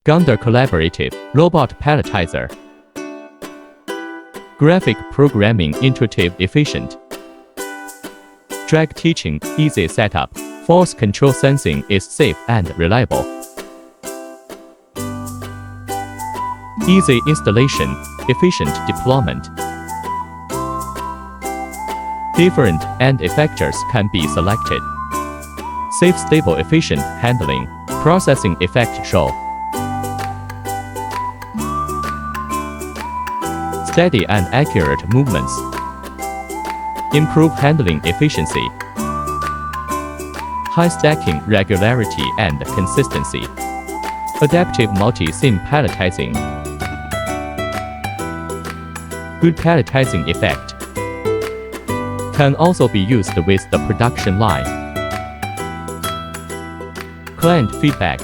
Gonder Collaborative Robot Palletizer. Graphic Programming Intuitive Efficient. Drag Teaching Easy Setup. Force Control Sensing is safe and reliable. Easy Installation. Efficient Deployment. Different end effectors can be selected. Safe, stable, efficient handling. Processing effect show. Steady and accurate movements. Improve handling efficiency. High stacking regularity and consistency. Adaptive multi-sim palletizing. Good palletizing effect. Can also be used with the production line. Client feedback.